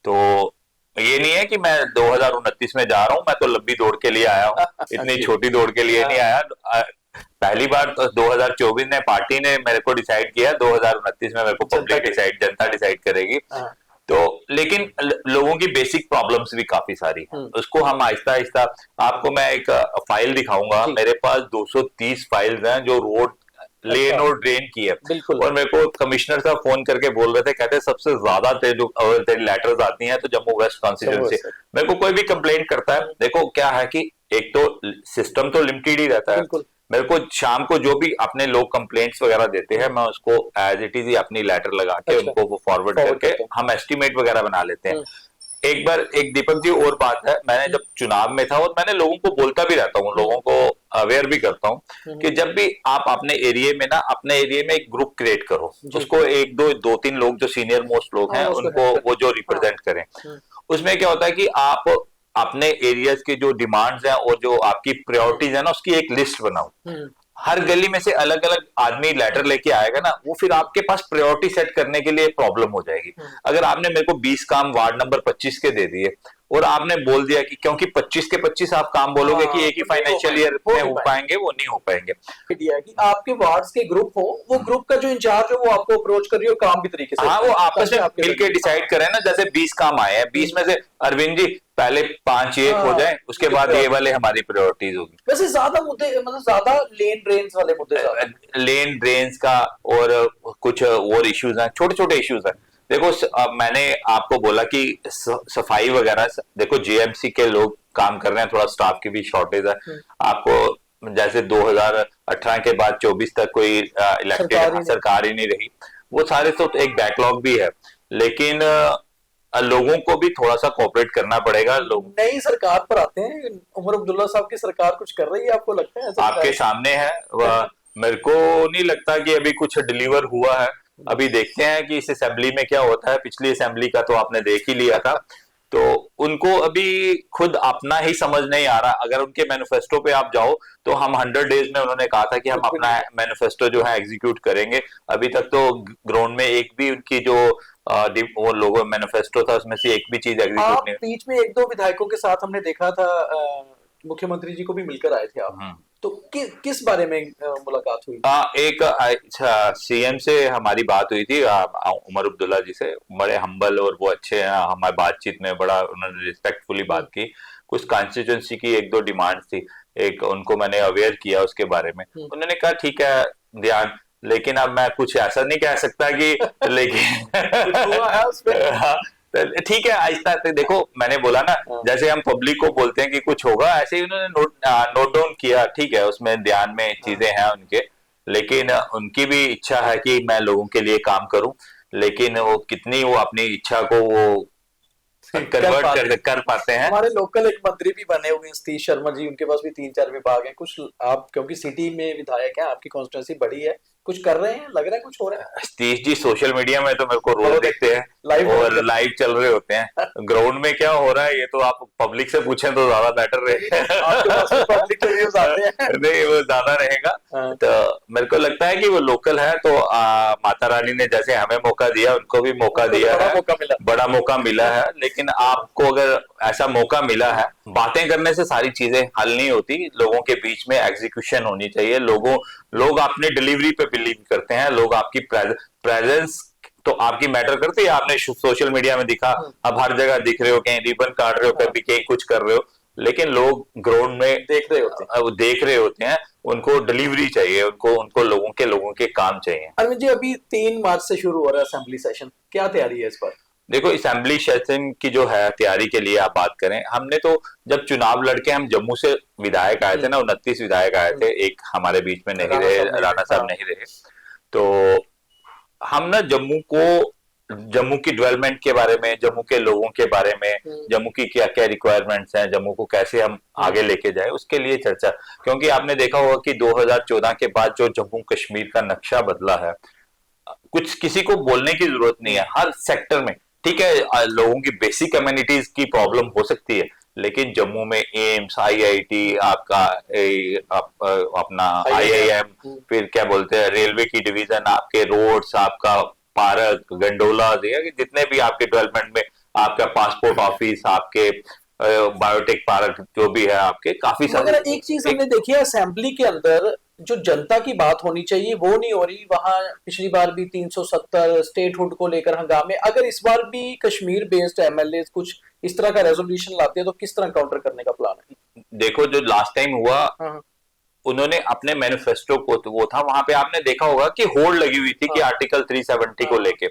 तो ये नहीं है कि मैं 2029 में जा रहा हूं, मैं तो लंबी दौड़ के लिए आया हूं, इतनी छोटी दौड़ के लिए नहीं आया। पहली बार तो 2024 में पार्टी ने मेरे को डिसाइड किया, 2029 में मेरे को पब्लिक जनता डिसाइड करेगी। तो लेकिन लोगों की बेसिक प्रॉब्लम्स भी काफी सारी हैं, उसको हम आहिस्ता आहिस्ता, आपको मैं एक फाइल दिखाऊंगा, मेरे पास 230 फाइल्स हैं जो रोड, लेन और ड्रेन की है। और मेरे को कमिश्नर साहब फोन करके बोल रहे थे, कहते सबसे ज्यादा तेरी लेटर्स आती हैं तो जम्मू वेस्ट कॉन्स्टिट्यूंसी। मेरे को कोई भी कंप्लेंट करता है, देखो क्या है कि एक तो सिस्टम तो लिमिटेड ही रहता है। मेरे को शाम को जो भी अपने लोग कंप्लेंट्स वगैरह देते हैं, मैं उसको एज इट इज ही अपनी लेटर लगा के उनको वो फॉरवर्ड करके हम एस्टिमेट वगैरह बना लेते हैं। एक बार एक दीपक जी और बात है, मैंने जब चुनाव में था और मैंने लोगों को बोलता भी रहता हूँ, लोगों को अवेयर भी करता हूँ कि जब भी आप अपने एरिया में ना, अपने एरिया में एक ग्रुप क्रिएट करो, उसको 1-2-3 लोग जो सीनियर मोस्ट लोग हैं उनको वो जो रिप्रेजेंट करें। उसमें क्या होता है कि आप अपने एरियाज के जो डिमांड्स हैं और जो आपकी प्रायोरिटीज है ना, उसकी एक लिस्ट बनाओ। हर गली में से अलग अलग आदमी लेटर लेके आएगा ना, वो फिर आपके पास प्रायोरिटी सेट करने के लिए प्रॉब्लम हो जाएगी। अगर आपने मेरे को 20 काम वार्ड नंबर 25 के दे दिए और आपने बोल दिया कि क्योंकि 25 के 25 आप काम बोलोगे कि एक ही फाइनेंशियल ईयर में हो पाएंगे, वो नहीं हो पाएंगे। दिया कि आपके वार्ड्स के ग्रुप हो, वो ग्रुप का जो इंचार्ज हो वो आपको अप्रोच कर रही हो काम भी तरीके से, हाँ, वो आपस में मिलकर डिसाइड करें ना, जैसे 20 काम आए हैं, 20 में से अरविंद जी पहले 5 ये हो जाए, उसके बाद ये वाले हमारी प्रायोरिटीज होगी। वैसे ज्यादा मुद्दे, मतलब ज्यादा लेन ड्रेन्स वाले मुद्दे, लेन ड्रेन्स का और कुछ और इश्यूज हैं, छोटे छोटे इश्यूज हैं। देखो मैंने आपको बोला कि सफाई वगैरह, देखो जेएमसी के लोग काम कर रहे हैं, थोड़ा स्टाफ की भी शॉर्टेज है। आपको जैसे 2018 के बाद 24 तक कोई इलेक्टेड सरकार ही नहीं रही, वो सारे तो एक बैकलॉग भी है, लेकिन लोगों को भी थोड़ा सा कोऑपरेट करना पड़ेगा। लोग नई सरकार पर आते हैं, उमर अब्दुल्ला साहब की सरकार कुछ कर रही है, आपको लगता है? आपके सामने है, मेरे को नहीं लगता कि अभी कुछ डिलीवर हुआ है। अभी देखते हैं कि इस असेंबली में क्या होता है। पिछली असेंबली का तो आपने देख ही लिया था, तो उनको अभी खुद अपना ही समझ नहीं आ रहा। अगर उनके मैनिफेस्टो पे आप जाओ तो हम 100 डेज में, उन्होंने कहा था कि हम अपना मैनिफेस्टो जो है एग्जीक्यूट करेंगे। अभी तक तो ग्राउंड में एक भी उनकी जो वो लोगो मैनिफेस्टो था उसमें से एक भी चीज एग्जीक्यूट नहीं। बीच में 1-2 विधायकों के साथ हमने देखा था, मुख्यमंत्री जी को भी मिलकर आए थे आप, तो किस बारे में मुलाकात हुई? एक सीएम से हमारी बात हुई थी, उमर अब्दुल्ला जी से। बड़े हम्बल और वो अच्छे हैं, हमारी बातचीत में बड़ा उन्होंने रिस्पेक्टफुली बात की। कुछ कॉन्स्टिट्यूंसी की 1-2 डिमांड थी, एक उनको मैंने अवेयर किया उसके बारे में। उन्होंने कहा ठीक है ध्यान, लेकिन अब मैं कुछ ऐसा नहीं कह सकता कि लेकिन ठीक है आहिस्ता आहिस्ता। देखो मैंने बोला ना, जैसे हम पब्लिक को बोलते हैं कि कुछ होगा, ऐसे ही उन्होंने नोट डाउन किया। ठीक है, उसमें ध्यान में चीजें हैं उनके, लेकिन उनकी भी इच्छा है कि मैं लोगों के लिए काम करूं, लेकिन वो कितनी वो अपनी इच्छा को वो कन्वर्ट कर पाते हैं। हमारे लोकल एक मंत्री भी बने हुए हैं सतीश शर्मा जी, उनके पास भी 3-4 विभाग हैं। कुछ आप क्योंकि सिटी में विधायक हैं, आपकी कॉन्स्टिट्यूंसी बड़ी है, कुछ कर रहे हैं, लग रहा है कुछ हो रहा है? सतीश जी सोशल मीडिया में तो मेरे को रोज देखते हैं और लाइव चल रहे होते हैं। ग्राउंड में क्या हो रहा है ये तो आप पब्लिक से पूछें तो ज्यादा बेटर रहेगा। नहीं, वो ज्यादा रहेगा। तो मेरे को लगता है कि वो लोकल है, तो माता रानी ने जैसे हमें मौका दिया, उनको भी मौका दिया है, बड़ा मौका मिला है। लेकिन आपको अगर ऐसा मौका मिला है, बातें करने से सारी चीजें हल नहीं होती, लोगों के बीच में एग्जीक्यूशन होनी चाहिए। लोग अपने डिलीवरी पे बिलीव करते हैं, लोग आपकी प्रेजेंस तो आपकी मैटर करती है। आपने सोशल मीडिया में दिखा, अब हर जगह दिख रहे हो, कहीं रिबन काट रहे हो, कभी कहीं कुछ कर रहे हो, लेकिन लोग ग्राउंड में देख रहे होते हैं। उनको डिलीवरी चाहिए, उनको लोगों के काम चाहिए। अरविंद जी, अभी 3 मार्च से शुरू हो रहा है असेंबली सेशन, क्या तैयारी है इस पर? देखो असेंबली सेशन की जो है तैयारी के लिए आप बात करें, हमने तो जब चुनाव लड़के हम जम्मू से विधायक आए थे ना, 29 विधायक आए थे, एक हमारे बीच में नहीं रहे, राणा साहब नहीं रहे, तो हम ना जम्मू की डेवलपमेंट के बारे में, जम्मू के लोगों के बारे में, जम्मू की क्या क्या रिक्वायरमेंट्स हैं, जम्मू को कैसे हम आगे लेके जाए, उसके लिए चर्चा। क्योंकि आपने देखा होगा कि 2014 के बाद जो जम्मू कश्मीर का नक्शा बदला है, कुछ किसी को बोलने की जरूरत नहीं है, हर सेक्टर में। ठीक है, लोगों की बेसिक कम्युनिटीज की प्रॉब्लम हो सकती है, लेकिन जम्मू में एम्स, आईआईटी, आपका अपना आईआईएम, फिर क्या बोलते हैं रेलवे की डिवीजन, आपके रोड्स, आपका पार्क, गंडोला, जितने भी आपके डेवलपमेंट में, आपका पासपोर्ट ऑफिस, आपके बायोटेक पार्क जो भी है, आपके काफी सारे। मगर एक चीज हमने देखी है असेंबली के अंदर, जो जनता की बात होनी चाहिए वो नहीं हो रही। वहां पिछली बार भी 370 स्टेटहुड को लेकर हंगामे, अगर इस बार भी कश्मीर बेस्ड एमएलए कुछ इस तरह का रेजोल्यूशन लाते हैं तो किस तरह काउंटर करने का प्लान है? देखो जो लास्ट टाइम हुआ, उन्होंने अपने मैनिफेस्टो को, तो वो था वहां पे आपने देखा होगा कि होल्ड लगी हुई थी कि आर्टिकल 370 को लेके।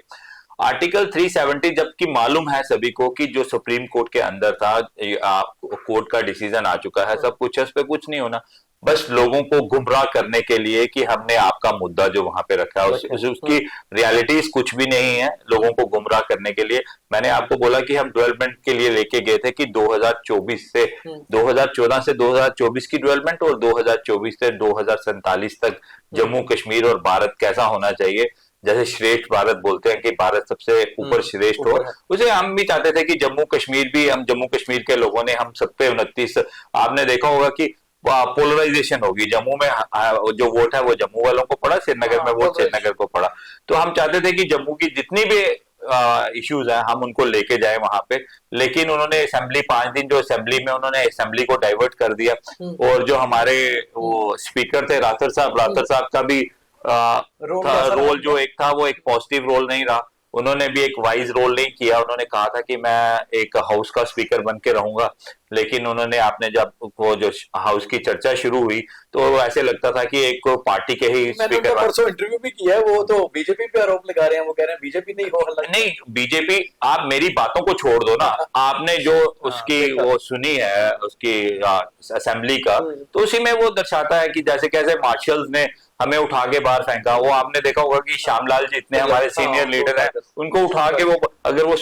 आर्टिकल 370 जबकि मालूम है सभी को कि जो सुप्रीम कोर्ट के अंदर था, कोर्ट का डिसीजन आ चुका है, सब कुछ है, उस पर कुछ नहीं होना, बस लोगों को गुमराह करने के लिए कि हमने आपका मुद्दा जो वहां पे रखा है उसकी रियलिटीज कुछ भी नहीं है, लोगों को गुमराह करने के लिए। मैंने आपको बोला कि हम डेवलपमेंट के लिए लेके गए थे कि 2024 से 2014 से 2024 की डेवलपमेंट और 2024 से 2047 तक जम्मू कश्मीर और भारत कैसा होना चाहिए। जैसे श्रेष्ठ भारत बोलते हैं कि भारत सबसे ऊपर श्रेष्ठ हो, उसे हम भी चाहते थे कि जम्मू कश्मीर भी, हम जम्मू कश्मीर के लोगों ने, हम सब पे 29, आपने देखा होगा कि पोलराइजेशन होगी। जम्मू में जो वोट है वो जम्मू वालों को पड़ा, श्रीनगर में वोट श्रीनगर को पड़ा। तो हम चाहते थे कि जम्मू की जितनी भी इश्यूज हैं हम उनको लेके जाए वहां पे, लेकिन उन्होंने असेंबली 5 दिन जो असेंबली में उन्होंने असेंबली को डाइवर्ट कर दिया। और जो हमारे वो स्पीकर थे राठौर साहब का भी रोल जो एक था वो एक पॉजिटिव रोल नहीं रहा। उन्होंने भी एक वाइज रोल नहीं किया। उन्होंने कहा था कि मैं एक हाउस का स्पीकर बन के रहूंगा, लेकिन उन्होंने आपने जब वो जो हाउस की चर्चा शुरू हुई तो ऐसे लगता था कि एक पार्टी के ही स्पीकर। परसों इंटरव्यू भी किया है, वो तो बीजेपी पे आरोप लगा रहे हैं, वो कह रहे हैं बीजेपी नहीं हो हल्ला। नहीं, बीजेपी, आप मेरी बातों को छोड़ दो ना। आपने जो उसकी वो सुनी है उसकी असेंबली का, तो उसी में वो दर्शाता है कि जैसे कैसे मार्शल्स ने हमें उठा के बाहर फेंका। वो आपने देखा होगा कि श्यामलाल जी इतने हमारे सीनियर लीडर हैं, उनको उठा के वो अगर वो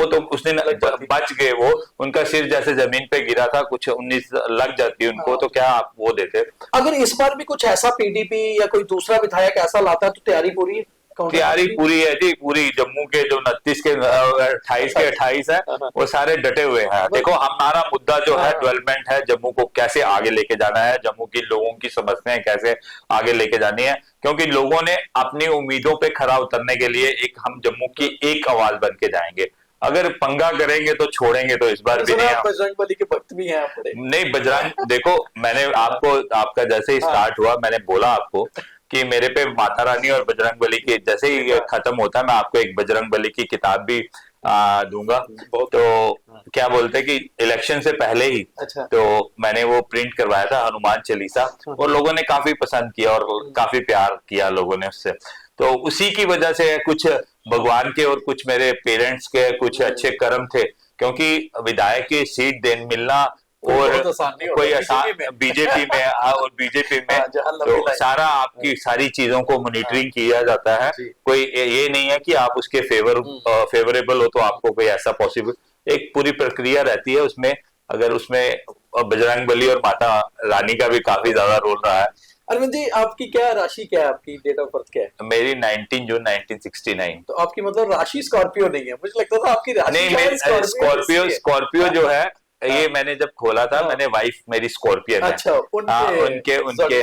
तो उस दिन बच गए, वो उनका सिर जैसे जमीन पे गिरा था, कुछ 19 लग जाती उनको, तो क्या आप वो देते। अगर इस बार भी कुछ ऐसा पीडीपी या कोई दूसरा विधायक ऐसा लाता है तो तैयारी पूरी है? तैयारी पूरी है जी, पूरी। जम्मू के जो 29 के 28 है वो सारे डटे हुए हैं। देखो हमारा मुद्दा जो है डेवलपमेंट है, जम्मू को कैसे आगे लेके जाना है, जम्मू की लोगों की समस्याएं कैसे आगे लेके जानी है, क्योंकि लोगों ने अपनी उम्मीदों पे खरा उतरने के लिए हम जम्मू की एक आवाज बन के जाएंगे। अगर पंगा करेंगे तो छोड़ेंगे तो इस बार भी नहीं। बजरंग बली के भक्त भी हैं नहीं, बजरंग देखो, मैंने आपका जैसे ही स्टार्ट हुआ मैंने बोला आपको कि मेरे पे माता रानी और बजरंग बली की जैसे ही खत्म होता है मैं आपको एक बजरंग बली की किताब भी दूंगा। तो क्या बोलते कि इलेक्शन से पहले ही तो मैंने वो प्रिंट करवाया था हनुमान चालीसा, और लोगों ने काफी पसंद किया और काफी प्यार किया लोगों ने उससे। तो उसी की वजह से कुछ भगवान के और कुछ मेरे पेरेंट्स के कुछ अच्छे कर्म थे, क्योंकि विधायक की सीट मिलना और कोई आसान बीजेपी में और बीजेपी में तो सारा आपकी सारी चीजों को मॉनिटरिंग किया जाता है। कोई ये नहीं है कि आप उसके फेवरेबल हो तो आपको कोई ऐसा पॉसिबल, एक पूरी प्रक्रिया रहती है उसमें। अगर उसमें बजरंग बली और माता रानी का भी काफी ज्यादा रोल रहा है। अरविंद जी, आपकी क्या राशि, क्या है आपकी डेट ऑफ बर्थ, क्या है? मेरी 19 जून 1969। तो आपकी मतलब राशि स्कॉर्पियो नहीं है? मुझे लगता था आपकी राशि नहीं, स्कॉर्पियो जो है ये मैंने जब खोला था मैंने वाइफ मेरी स्कॉर्पियन है। अच्छा, उनके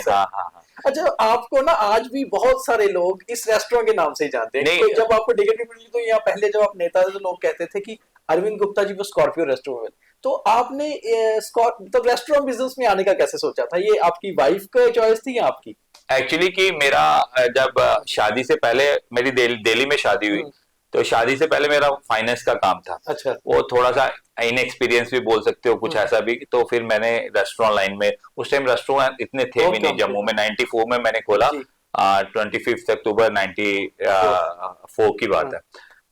हाँ। अच्छा, आपको ना आज भी बहुत सारे लोग इस रेस्टोरेंट के नाम से ही जानते हैं। तो जब आपको टिकट मिली तो यहाँ पहले जब आप नेता थे तो लोग कहते थे कि अरविंद गुप्ता जी वो स्कॉर्पियो रेस्टोरेंट। तो आपने तो रेस्टोरेंट बिजनेस में आने का कैसे सोचा था? ये आपकी वाइफ का चॉइस थी या आपकी? एक्चुअली कि मेरा जब शादी से पहले मेरी दिल्ली में शादी हुई, तो शादी से पहले मेरा फाइनेंस का काम था। अच्छा। वो थोड़ा सा इनएक्सपीरियंस भी बोल सकते हो, कुछ ऐसा भी। तो फिर मैंने रेस्टोरेंट लाइन में, उस टाइम रेस्टोरेंट इतने थे भी नहीं जम्मू में। 94 में मैंने खोला, 25 अक्टूबर 94 की बात है।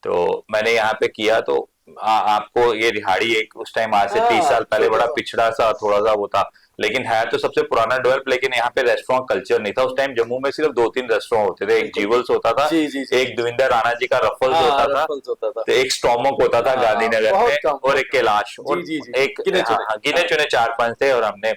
तो मैंने यहाँ पे किया। तो आपको ये रिहाड़ी एक उस टाइम आज से 30 साल पहले बड़ा पिछड़ा सा थोड़ा सा वो था, लेकिन है तो सबसे पुराना डेवलप। लेकिन यहाँ पे रेस्टोरेंट कल्चर नहीं था उस टाइम। जम्मू में सिर्फ 2-3 रेस्टोरेंट होते थे। एक जीवल्स होता था, एक देवेंद्र राणा जी का रफल्स होता था, तो एक स्टॉमक होता था गांधीनगर में, और एक कैलाश, और एक गिने चुने 4-5 थे। और हमने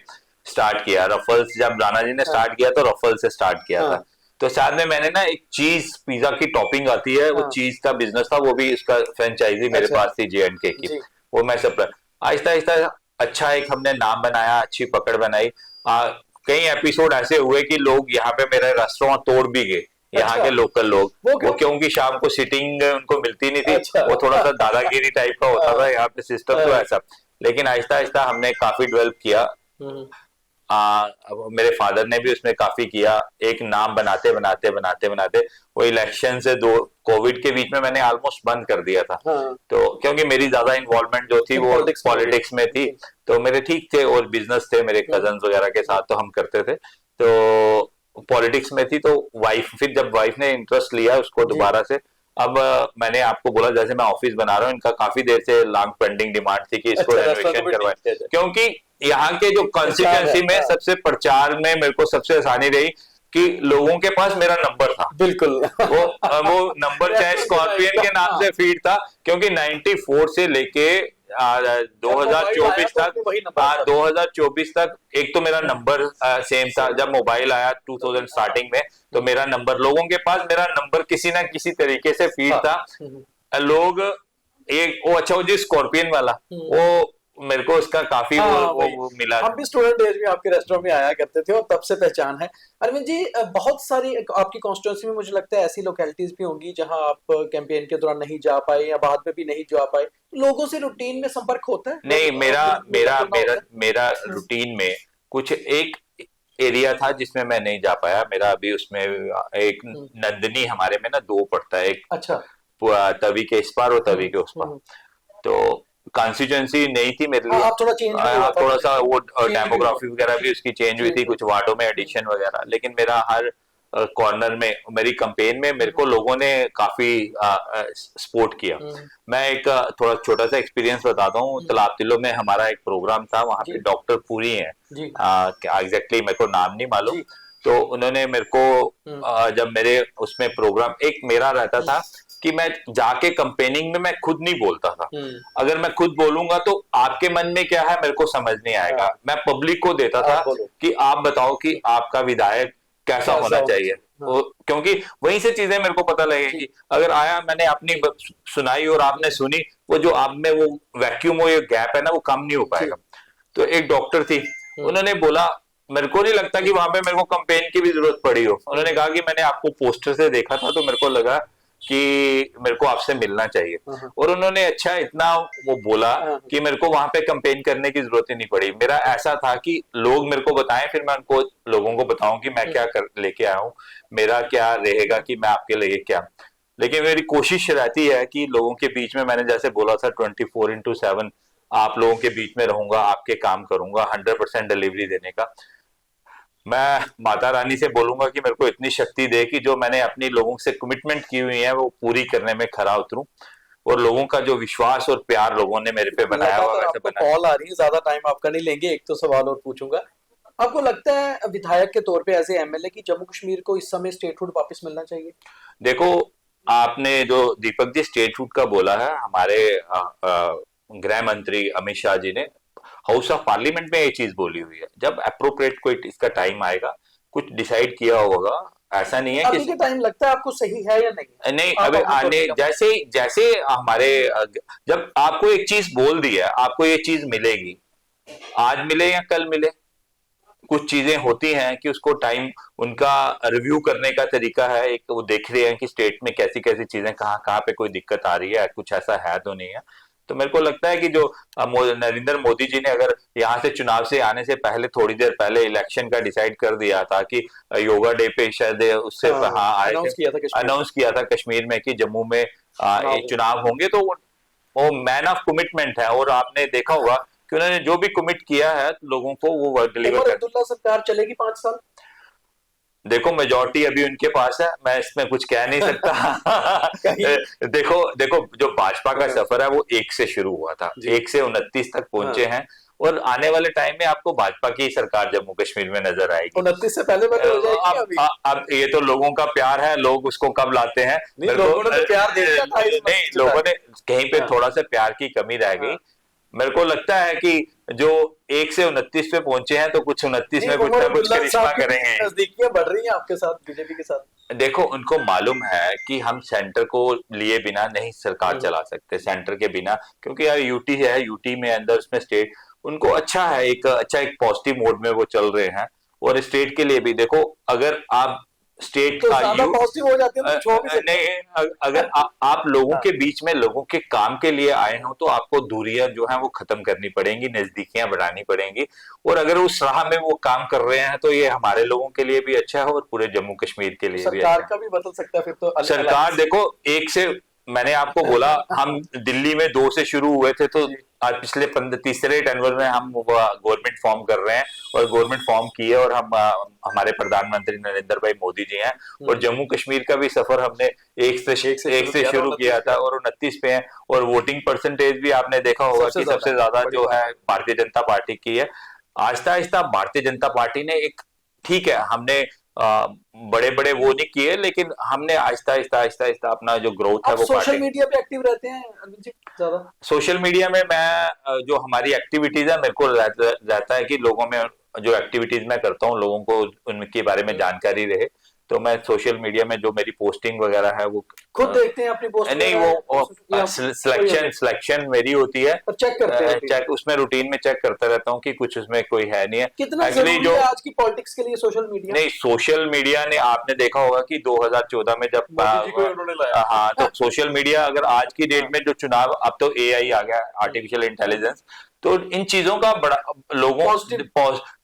स्टार्ट किया रफल्स। जब राणा जी ने स्टार्ट किया तो रफल्स से स्टार्ट किया था। तो साथ में मैंने ना एक चीज पिज्जा की टॉपिंग आती है, वो चीज का बिजनेस था, वो भी इसका फ्रेंचाइजी मेरे पास थी J&K की। वो मैं सब आहिस्ता आहिस्ता अच्छा एक हमने नाम बनाया, अच्छी पकड़ बनाई। कई एपिसोड ऐसे हुए कि लोग यहाँ पे मेरा रेस्टोरेंट तोड़ भी गए, यहाँ के लोकल लोग। वो क्योंकि शाम को सिटिंग उनको मिलती नहीं थी। वो थोड़ा सा दादागिरी टाइप का होता था यहाँ पे सिस्टम, तो ऐसा। लेकिन आहिस्ता आहिस्ता हमने काफी डेवलप किया। मेरे फादर ने भी उसमें काफी किया। एक नाम बनाते बनाते वो इलेक्शन से कोविड के बीच में मैंने ऑलमोस्ट बंद कर दिया था। तो क्योंकि मेरी ज्यादा इन्वॉल्वमेंट जो थी वो पॉलिटिक्स में थी, तो मेरे ठीक थे और बिजनेस थे मेरे कजन्स वगैरह के साथ, तो हम करते थे। तो पॉलिटिक्स में थी, तो फिर जब वाइफ ने इंटरेस्ट लिया उसको दोबारा से, अब मैंने आपको बोला जैसे मैं ऑफिस बना रहा हूँ, इनका काफी देर से लॉन्ग पेंडिंग डिमांड थी कि इसको रेनोवेशन करवाएं, क्योंकि यहाँ के जो कॉन्स्टिट्यूएंसी में सबसे प्रचार में मेरे को सबसे आसानी रही कि लोगों के पास मेरा नंबर था। बिल्कुल। वो नंबर चाहे स्कॉर्पियन के नाम से फीड था, क्योंकि 94 से लेके 2024 तक एक तो मेरा नंबर सेम था। जब मोबाइल आया 2000 स्टार्टिंग में, तो मेरा नंबर लोगों के पास, मेरा नंबर किसी ना किसी तरीके से फीड था। लोग एक अच्छा वो जी स्कॉर्पियन वाला, मेरे को उसका काफी हाँ वो मिला। हम भी स्टूडेंट एज में आपके रेस्टोरेंट में आया करते थे और तब से पहचान है। अरविंद जी, बहुत सारी आपकी कॉन्स्टिट्यूंसी में मुझे लगता है ऐसी लोकेलिटीज भी होंगी जहां आप कैंपेन के दौरान नहीं जा पाए या बाद में भी नहीं जा पाए, लोगों से रूटीन में संपर्क होता है? नहीं, मेरा मिलना मेरा जुलना मेरा होता मेरा है? रूटीन में कुछ एक एरिया था जिसमें मैं नहीं जा पाया। मेरा अभी उसमें एक हम्म, नंदनी हमारे में ना दो पड़ता है, एक अच्छा। तवी के इस पार और हम्म, तवी के उस पार। हम्म। तो कॉन्स्टिट्यूंसी नहीं थी मेरे हाँ, लिए। अब थोड़ा चेंज भी हुआ था थोड़ा सा वो चेंज भी हुआ डेमोग्राफी वगैरह भी उसकी चेंज हुई चेंज थी, हुआ कुछ वार्डों में हम्म, एडिशन वगैरह, लेकिन मेरा हर कॉर्नर में मेरी कंपेन में मेरे हम्म, को लोगों ने काफी सपोर्ट किया। हम्म, मैं एक थोड़ा छोटा सा एक्सपीरियंस बताता हूँ। हम्म, तालाब तिलो में हमारा एक प्रोग्राम था, वहाँ पे जी डॉक्टर पूरी हैं, जी एग्जैक्टली मेरे को नाम नहीं मालूम। जी। तो उन्होंने मेरे को हम्म, जब मेरे उसमें प्रोग्राम एक मेरा रहता हम्म, था कि मैं जाके कंपेनिंग में मैं खुद नहीं बोलता था। हम्म, अगर मैं खुद बोलूंगा तो आपके मन में क्या है मेरे को समझ नहीं आएगा। हाँ, मैं पब्लिक को देता था आप बोलो कि आप बताओ कि आपका विधायक कैसा कैसा होना होना चाहिए। चाहिए, हाँ क्योंकि वहीं से चीजें मेरे को पता जी लगेगी। अगर आया मैंने अपनी सुनाई और आपने हम्म, सुनी, वो जो आप में वो वैक्यूम, वो ये गैप है ना, वो कम नहीं हो जी पाएगा। तो एक डॉक्टर थी, हम्म, उन्होंने बोला, मेरे को नहीं लगता कि हम्म, वहां पे मेरे को कंपेन की भी जरूरत पड़ी हो। उन्होंने हम्म, कहा कि मैंने आपको पोस्टर से देखा था तो मेरे को लगा कि मेरे को आपसे मिलना चाहिए। हाँ और उन्होंने अच्छा इतना वो बोला हाँ कि मेरे को वहां पे कंपेन करने की जरूरत ही नहीं पड़ी। मेरा ऐसा था कि लोग मेरे को बताएं, फिर मैं उनको लोगों को बताऊं कि मैं हम्म, क्या कर लेके आया हूँ, मेरा क्या रहेगा कि मैं आपके लिए क्या। लेकिन मेरी कोशिश रहती है कि लोगों के बीच में, मैंने जैसे बोला था 24x7 आप लोगों के बीच में रहूंगा, आपके काम करूंगा, 100% डिलीवरी देने का। मैं माता रानी से बोलूंगा कि मेरे को इतनी शक्ति दे कि जो मैंने अपनी लोगों से कमिटमेंट की हुई है वो पूरी करने में खरा उतरूं, और लोगों का जो विश्वास और प्यार लोगों ने मेरे पे बनाया हुआ लगातार वैसे आपको बना। कॉल आ रही है, ज्यादा टाइम आपका नहीं लेंगे, एक तो सवाल और पूछूंगा। आपको लगता है विधायक के तौर पे एज एमएलए की जम्मू कश्मीर को इस समय स्टेटहुड वापस मिलना चाहिए? देखो, आपने जो दीपक जी स्टेट फूड का बोला है, हमारे गृह मंत्री अमित शाह जी ने हाउस ऑफ पार्लियामेंट में ये चीज बोली हुई है। जब अप्रोप्रिएट कोई इसका टाइम आएगा, कुछ डिसाइड किया होगा। ऐसा नहीं है अभी कि के टाइम लगता है आपको सही है या नहीं है? नहीं, आप अभी अपने तौर आने पे क्या मानते जैसे जैसे हमारे जब आपको एक चीज बोल दी है, आपको ये चीज मिलेगी, आज मिले या कल मिले, कुछ चीजें होती हैं कि उसको टाइम, उनका रिव्यू करने का तरीका है। एक वो देख रहे हैं कि स्टेट में कैसी कैसी चीजें, कहाँ कहाँ पे कोई दिक्कत आ रही है, कुछ ऐसा है तो नहीं है। तो मेरे को लगता है कि जो नरेंद्र मोदी जी ने अगर यहाँ से चुनाव से आने से पहले, थोड़ी देर पहले इलेक्शन का डिसाइड कर दिया था कि योगा डे पे शायद उससे हैं? हाँ आए थे, अनाउंस किया था कश्मीर में अनाउंस किया था कश्मीर में कि जम्मू में चुनाव एक होगा। चुनाव होंगे। तो वो मैन ऑफ कमिटमेंट है, और आपने देखा होगा कि उन्होंने जो भी कमिट किया है लोगों को वो वर्क डिलीवर उमर कर। अब्दुल्ला सरकार चलेगी 5 साल? देखो, मेजोरिटी अभी उनके पास है, मैं इसमें कुछ कह नहीं सकता। कहीं देखो देखो, जो भाजपा का हाँ, सफर है वो 1 से शुरू हुआ था, जी 1 से 29 तक हाँ। पहुंचे हैं। और आने वाले टाइम में आपको भाजपा की सरकार जम्मू कश्मीर में नजर आएगी। 29 से पहले पहले हो जाएगी या अभी? अब ये तो लोगों का प्यार है, लोग उसको कब लाते हैं। नहीं, मेरे को लोगों ने तो प्यार दे दिया 28 नहीं, 29 लोगों ने कहीं पे हाँ थोड़ा सा प्यार की कमी रह गई। हाँ। मेरे को लगता है कि जो 1 से 29 पे पहुंचे हैं, तो कुछ 29 नहीं, में कुछ उमर ना कुछ अब्दुल्ला करिश्मा साहब की करेंगे। नजदीकियां बढ़ रही हैं आपके साथ, बीजेपी के साथ। देखो, उनको मालूम है कि हम सेंटर को लिए बिना नहीं सरकार हम्म, चला सकते, सेंटर के बिना। क्योंकि यार यूटी है, यूटी में अंदर उसमें स्टेट उनको अच्छा है, एक अच्छा एक पॉजिटिव मोड में वो चल रहे हैं। और स्टेट के लिए भी देखो, अगर आप स्टेट तो का ज्यादा यू पॉजिटिव हो जाते हैं तो छोड़ भी सकते नहीं, अगर हैं। आप लोगों हाँ, के बीच में लोगों के काम के लिए आए हो, तो आपको दूरियां जो है वो खत्म करनी पड़ेंगी, नजदीकियां बढ़ानी पड़ेंगी। और अगर उस राह में वो काम कर रहे हैं तो ये हमारे लोगों के लिए भी अच्छा है और पूरे जम्मू कश्मीर के लिए भी सरकार अच्छा है। का भी बदल सकता है फिर तो सरकार अलायंस। देखो, 1 से, मैंने आपको बोला हम दिल्ली में 2 से शुरू हुए थे, तो जी आज पिछले तीसरे टर्म में हम गवर्नमेंट फॉर्म कर रहे हैं, और गवर्नमेंट फॉर्म की है। और हम हमारे प्रधानमंत्री नरेंद्र भाई मोदी जी हैं। और हम्म, जम्मू कश्मीर का भी सफर हमने एक से एक से एक शुरू से किया था, शुरू 29 किया पे था, है। और 29 पे है। और वोटिंग परसेंटेज भी आपने देखा होगा सबसे कि सबसे ज्यादा ज्यादा बड़ी जो बात है भारतीय जनता पार्टी की है। आहिस्ता आहिस्ता भारतीय जनता पार्टी ने एक, ठीक है, हमने बड़े बड़े वो नहीं किए, लेकिन हमने आहिस्ता आहिस्ता आहिस्ता आहिस्ता अपना जो ग्रोथ है आप वो सोशल पार्टी। मीडिया पे एक्टिव रहते हैं अरविंद जी ज्यादा? सोशल मीडिया में मैं जो हमारी एक्टिविटीज है, मेरे को रहता है कि लोगों में जो एक्टिविटीज मैं करता हूँ लोगों को उनके बारे में हम्म, जानकारी रहे। तो मैं सोशल मीडिया में जो मेरी पोस्टिंग वगैरह है वो खुद देखते हैं अपनी पोस्ट? नहीं, वो सिलेक्शन मेरी होती है, चेक करते हैं? चेक उसमें रूटीन में चेक करता रहता हूँ कि कुछ उसमें कोई है नहीं है। कितना जरूरी है आज की पॉलिटिक्स के लिए सोशल मीडिया? नहीं, सोशल मीडिया ने, आपने देखा होगा कि 2014 में जब मोदी जी को उन्होंने लाया, हाँ, तो सोशल मीडिया अगर आज की डेट में जो चुनाव, अब तो एआई आ गया, आर्टिफिशियल इंटेलिजेंस, तो इन चीजों का बड़ा लोगों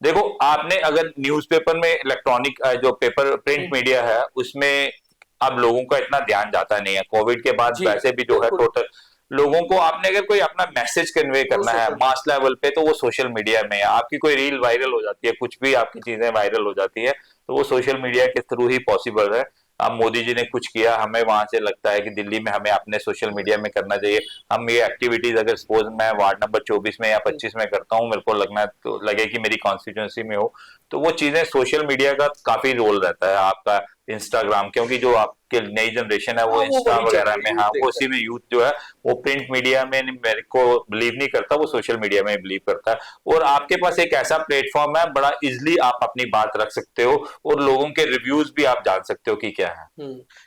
देखो, आपने अगर न्यूज़पेपर में, इलेक्ट्रॉनिक जो पेपर प्रिंट मीडिया है उसमें अब लोगों का इतना ध्यान जाता नहीं है। कोविड के बाद वैसे भी जो है टोटल लोगों को, आपने अगर कोई अपना मैसेज कन्वे करना है मास लेवल पे, तो वो सोशल मीडिया में है। आपकी कोई रील वायरल हो जाती है, कुछ भी आपकी चीजें वायरल हो जाती है, तो वो सोशल मीडिया के थ्रू ही पॉसिबल है। अब मोदी जी ने कुछ किया, हमें वहां से लगता है कि दिल्ली में हमें अपने सोशल मीडिया में करना चाहिए। हम ये एक्टिविटीज अगर सपोज मैं वार्ड नंबर 24 में या 25 में करता हूँ, मेरे को लगना तो लगे कि मेरी कॉन्स्टिट्यूंसी में हो, तो वो चीजें सोशल मीडिया का काफी रोल रहता है। आपका इंस्टाग्राम, क्योंकि जो आपके नई जनरेशन है वो इंस्टा वगैरह में, हाँ, वो उसी में यूथ जो है वो प्रिंट मीडिया में मेरे को बिलीव नहीं करता, वो सोशल मीडिया में बिलीव करता है। और आपके पास एक ऐसा प्लेटफॉर्म है, बड़ा इजिली आप अपनी बात रख सकते हो और लोगों के रिव्यूज भी आप जान सकते हो कि क्या है।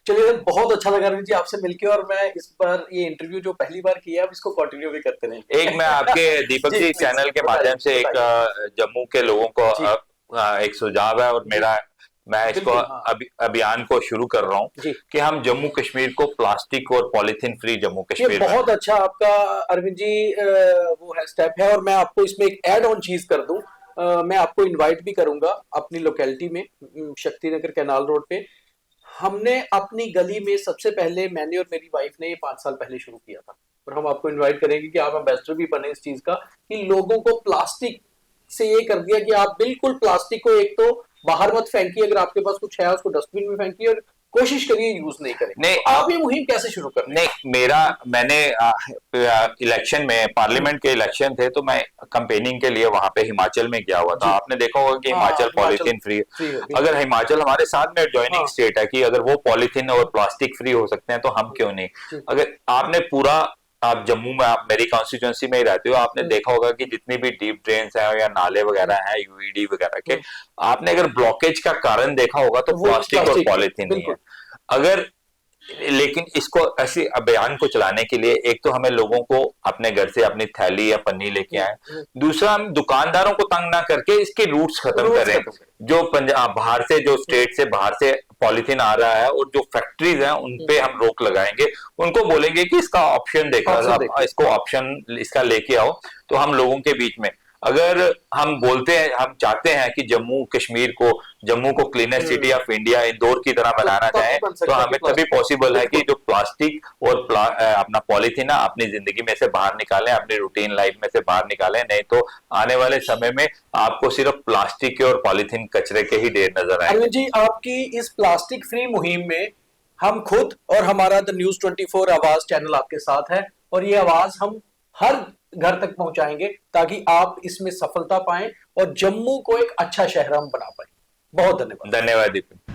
चलिए, बहुत अच्छा लगा रवि जी आपसे मिलकर, और मैं इस बार ये इंटरव्यू जो पहली बार किया है इसको कंटिन्यू भी करते रहेंगे। एक मैं आपके दीपक जी चैनल के माध्यम से एक जम्मू के लोगों को एक सुझाव है, और मैं इसको अभियान को शुरू कर रहा हूँ कि हम जम्मू कश्मीर को प्लास्टिक और पॉलीथीन फ्री जम्मू कश्मीर। बहुत अच्छा आपका अरविंद जी वो है स्टेप है, और मैं आपको इसमें एक ऐड ऑन चीज कर दूं, मैं आपको इनवाइट भी करूंगा अपनी लोकेलिटी में, शक्ति नगर कैनाल रोड पे। हमने अपनी गली में सबसे पहले, मैंने और मेरी वाइफ ने, ये 5 साल पहले शुरू किया था, और हम आपको इन्वाइट करेंगे कि आप एम्बेसडर भी बने इस चीज का, कि लोगों को प्लास्टिक से ये कर दिया कि आप बिल्कुल प्लास्टिक को एक तो बाहर मत फेंकिए, अगर आपके पास कुछ है उसको डस्टबिन में फेंकिए, और कोशिश करिए यूज नहीं करें। नहीं, आप ये मुहिम कैसे शुरू कर? नहीं, मैंने इलेक्शन में, पार्लियामेंट के इलेक्शन थे, तो मैं कंपेनिंग के लिए वहां पे हिमाचल में गया हुआ था। आपने देखा होगा कि हिमाचल पॉलीथीन फ्री है। अगर हिमाचल हमारे साथ में ज्वाइनिंग स्टेट है कि अगर वो पॉलीथीन और प्लास्टिक फ्री हो सकते हैं, तो हम क्यों नहीं। अगर आपने पूरा, आप जम्मू में, आप मेरी कॉन्स्टिट्यूंसी में ही रहते हो, आपने देखा होगा कि जितनी भी डीप ड्रेन्स है या नाले वगैरह हैं यूईडी वगैरह के, आपने अगर ब्लॉकेज का कारण देखा होगा तो प्लास्टिक और पॉलीथीन ही है। अगर लेकिन इसको ऐसे अभियान को चलाने के लिए एक तो हमें लोगों को अपने घर से अपनी थैली या पन्नी लेके आए, दूसरा हम दुकानदारों को तंग ना करके इसके रूट्स खत्म करें। जो पंजाब बाहर से, जो स्टेट से बाहर से पॉलीथीन आ रहा है, और जो फैक्ट्रीज हैं उन पे हम रोक लगाएंगे, उनको बोलेंगे कि इसका ऑप्शन देखो, इसको ऑप्शन इसका लेके आओ। तो हम लोगों के बीच में, अगर हम बोलते हैं, हम चाहते हैं कि जम्मू को cleanest city of India, Indore की तरह बनाना चाहें, तो हमें तभी पॉसिबल है कि जो प्लास्टिक और अपना पॉलीथीन है अपनी जिंदगी में से बाहर निकालें, अपनी रूटीन लाइफ में से बाहर निकालें। नहीं तो आने वाले समय में आपको सिर्फ प्लास्टिक के और पॉलीथीन कचरे के ही ढेर नजर आएंगे। अरविंद जी, आपकी इस प्लास्टिक फ्री मुहिम में हम खुद और हमारा द न्यूज़ 24 आवाज चैनल आपके साथ है, और ये आवाज हम हर घर तक पहुंचाएंगे ताकि आप इसमें सफलता पाएं और जम्मू को एक अच्छा शहर हम बना पाए। बहुत धन्यवाद। धन्यवाद दीपक।